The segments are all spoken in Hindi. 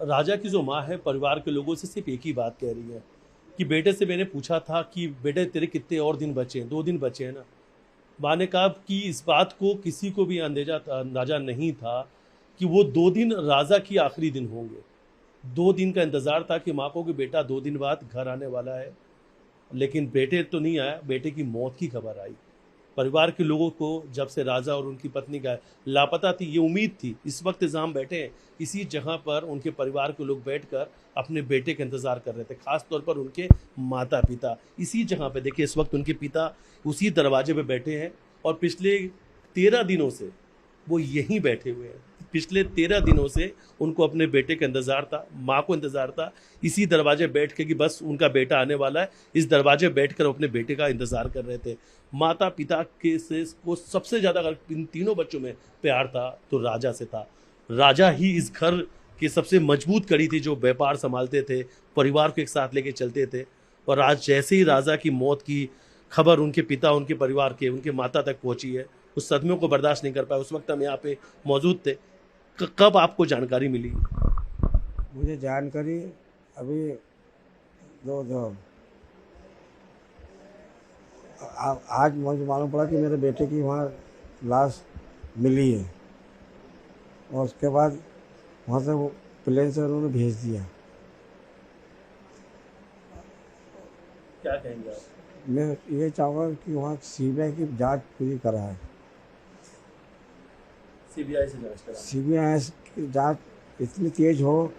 राजा की जो माँ है परिवार के लोगों से सिर्फ एक ही बात कह रही है कि बेटे से मैंने पूछा था कि बेटे तेरे कितने और दिन बचे हैं, 2 दिन बचे हैं ना। माँ ने कहा कि इस बात को किसी को भी अंदाजा नहीं था कि वो 2 दिन राजा की आखिरी दिन होंगे। 2 दिन का इंतजार था कि माँ को कि बेटा 2 दिन बाद घर आने वाला है, लेकिन बेटे तो नहीं आया, बेटे की मौत की खबर आई। परिवार के लोगों को जब से राजा और उनकी पत्नी का लापता थी, ये उम्मीद थी। इस वक्त जहाँ हम बैठे हैं इसी जगह पर उनके परिवार के लोग बैठकर अपने बेटे का इंतजार कर रहे थे, खास तौर पर उनके माता पिता। इसी जगह पे देखिए इस वक्त उनके पिता उसी दरवाजे पे बैठे हैं और पिछले 13 दिनों से वो यहीं बैठे हुए हैं। पिछले 13 दिनों से उनको अपने बेटे का इंतजार था, माँ को इंतजार था। इसी दरवाजे बैठ के कि बस उनका बेटा आने वाला है, इस दरवाजे बैठकर अपने बेटे का इंतजार कर रहे थे। माता पिता के से को सबसे ज्यादा अगर इन तीनों बच्चों में प्यार था तो राजा से था। राजा ही इस घर की सबसे मजबूत कड़ी थी, जो व्यापार संभालते थे, परिवार को एक साथ लेके चलते थे। और आज जैसे ही राजा की मौत की खबर उनके पिता, उनके परिवार के, उनके माता तक पहुंची है, उस सदमे को बर्दाश्त नहीं कर पाए। उस वक्त हम यहाँ पे मौजूद थे। कब आपको जानकारी मिली? मुझे जानकारी अभी दो दो आज मुझे मालूम पड़ा कि मेरे बेटे की वहाँ लाश मिली है, और उसके बाद वहाँ से वो प्लेन से उन्होंने भेज दिया। क्या कहेंगे आप? मैं ये चाहूँगा कि वहाँ सीबीआई की जांच पूरी कराए। सीबीआई से जांच करा। सीबीआई की जांच इतनी तेज हो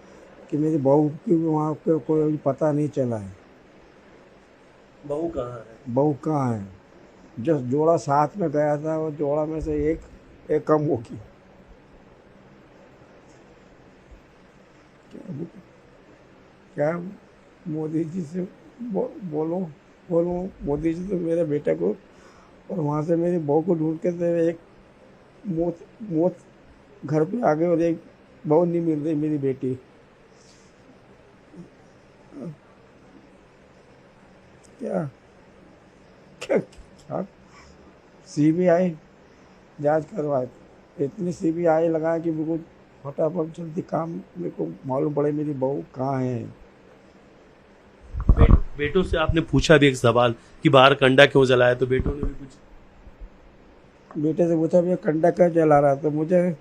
कि मेरी बहू की भी वहाँ पे कोई पता नहीं चला है। बहू कहाँ है? बहू कहाँ है? जो जोड़ा साथ में गया था वो जोड़ा में से एक कम होगी। क्या मोदी जी से बोलो मोदी जी तो मेरे बेटे को और वहाँ से मेरी बहू को ढूंढ के दे। एक मौत घर पे आ गई और एक बहू नहीं मिल रही मेरी बेटी। क्या क्या क्या सीबीआई जांच करवाए, इतनी सीबीआई लगाए कि बिल्कुल फटाफट जल्दी काम मेरे को मालूम पड़े मेरी बहू कहाँ है। बेटों से आपने पूछा भी एक सवाल कि बाहर कंडा क्यों जलाया, तो बेटों ने भी कुछ? बेटे से पूछा भैया कंडा क्यों जला रहा, तो मुझे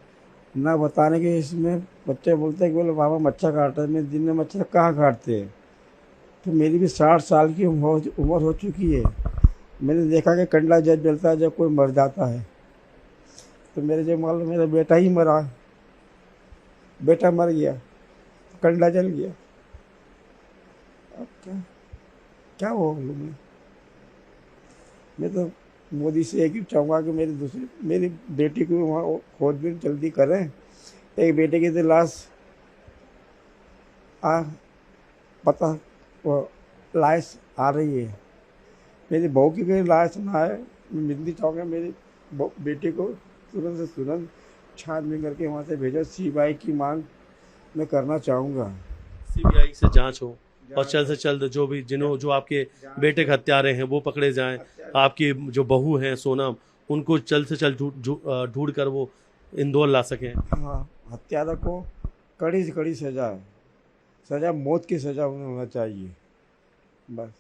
ना बताने के इसमें बच्चे बोलते हैं कि बोले बाबा मच्छर काट रहे। मैं दिन में मच्छर कहाँ काटते हैं? तो मेरी भी 60 साल की उम्र हो चुकी है। मैंने देखा कि कंडा जब जलता है जब कोई मर जाता है, तो मेरे जो मालूम मेरा बेटा ही मरा, बेटा मर गया तो कंडा जल गया। अब क्या बोलूँ मैं तो मोदी से एक ही चाहूँगा कि मेरी बेटी को वहाँ खोजबीन जल्दी करें। एक बेटे की तो लाश पता वो लाश आ रही है, मेरी बहू की कोई लाश ना आए। मैं मिलनी चाहूँगा मेरी बेटी को तुरंत से तुरंत छानबीन करके वहाँ से भेजो। सीबीआई की मांग मैं करना चाहूँगा। सीबीआई से जांच हो और जल्द से जल्द जो आपके बेटे के हत्यारे हैं वो पकड़े जाएं। आपकी जो बहू हैं सोनम, उनको जल्द से जल्द ढूंढ कर वो इंदौर ला सकें। हाँ, हत्यारा को कड़ी से कड़ी सजा मौत की सजा होना चाहिए बस।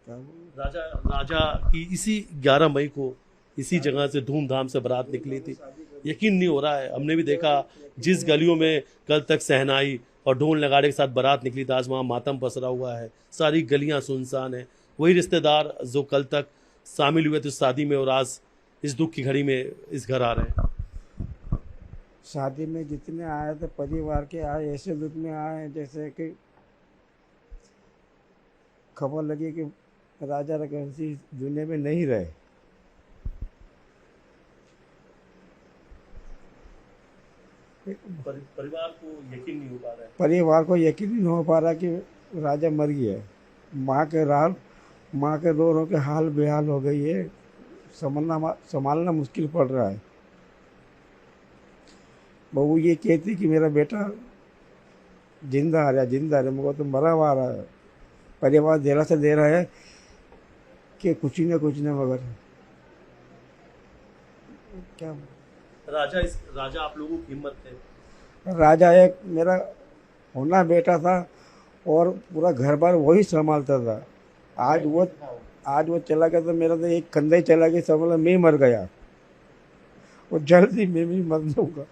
राजा की इसी 11 मई को इसी जगह से धूमधाम से बारात निकली थी। यकीन नहीं हो रहा है, हमने भी देखा जिस गलियों में कल तक सहनाई और ढोल नगाड़े के साथ बारात निकली थी, आज वहाँ मातम पसरा हुआ है, सारी गलियां सुनसान है। वही रिश्तेदार जो कल तक शामिल हुए थे शादी में और आज इस दुख की घड़ी में इस घर आ रहे हैं। शादी में जितने आए थे परिवार के आए, ऐसे दुख में आए जैसे कि खबर लगी कि राजा रघुवंशी दुनिया में नहीं रहे। परिवार को यकीन नहीं हो पा रहा है। परिवार को यकीन नहीं हो पा रहा कि राजा मर गया है। माँ के रो के हाल बेहाल हो गई है, संभालना मुश्किल पड़ रहा है। बहू ये कहती कि मेरा बेटा जिंदा आ रहा, मुझको तो मरा हुआ आ रहा है। परिवार दिलासा दे रहा है कि कुछ न मगर क्या। राजा आप लोगों की हिम्मत है। राजा एक मेरा होना बेटा था और पूरा घर बार वही संभालता था। आज वो चला गया तो मेरा तो एक कंधा ही चला गया, समझ लो मैं मर गया और जल्दी मैं भी मर जाऊंगा।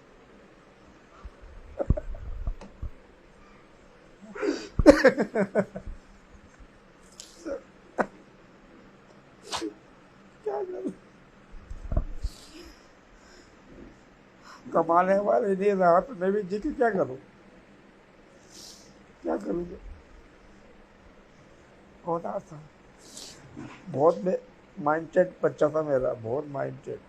क्या करूं? कमाने वाले नहीं रहा तो मैं भी जी के क्या करूं? क्या करूंगा? होता था बहुत माइंडसेट बच्चा था मेरा, बहुत माइंडसेट।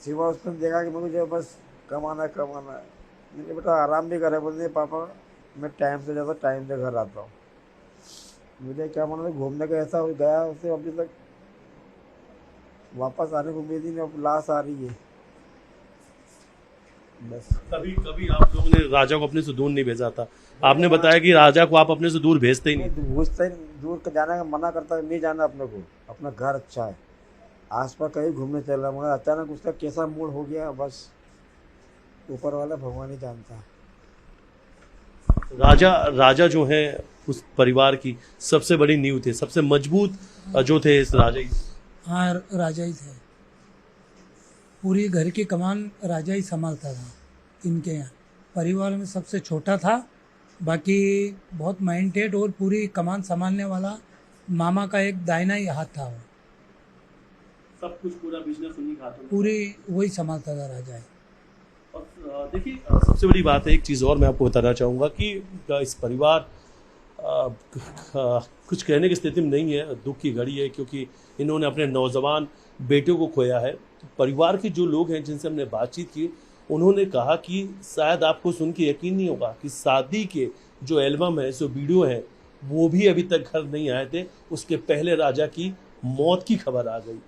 सिवा उसने देखा कि मुझे बस कमाना कमाना है। मैंने बेटा आराम भी करे, बोलते पापा मैं टाइम से जाता टाइम से घर आता हूँ। मुझे क्या मालूम घूमने का ऐसा हो गया उसे अभी तक वापस आने को उम्मीद ही नहीं, अब लाश आ रही है बस। कभी कभी आप लोगों ने राजा को अपने से दूर नहीं भेजा था। आपने बताया कि राजा को आप अपने से दूर भेजते ही नहीं। घुसते दूर का जाने का मना करता है, नहीं जाना अपने को, अपना घर अच्छा है, आस पास कहीं घूमने चल रहा, मगर अचानक उसका कैसा मूड हो गया बस ऊपर वाला भगवान ही जानता है। राजा जो है उस परिवार की सबसे बड़ी नींव थे, सबसे मजबूत जो थे इस राजा ही। हाँ, राजा ही थे। पूरी घर की कमान राजा ही संभालता था इनके यहाँ। परिवार में सबसे छोटा था, बाकी बहुत माइंडेड और पूरी कमान संभालने वाला मामा का एक दाहिना ही हाथ था। वो सब कुछ पूरा बिजनेस उन्हीं के हाथों में। पूरी वही संभालता था राजा ही। और देखिए सबसे बड़ी बात है, एक चीज़ और मैं आपको बताना चाहूँगा कि इस परिवार कुछ कहने की स्थिति में नहीं है, दुख की घड़ी है, क्योंकि इन्होंने अपने नौजवान बेटे को खोया है। तो परिवार के जो लोग हैं जिनसे हमने बातचीत की, उन्होंने कहा कि शायद आपको सुन के यकीन नहीं होगा कि शादी के जो एल्बम है, जो वीडियो है, वो भी अभी तक घर नहीं आए थे। उसके पहले राजा की मौत की खबर आ गई।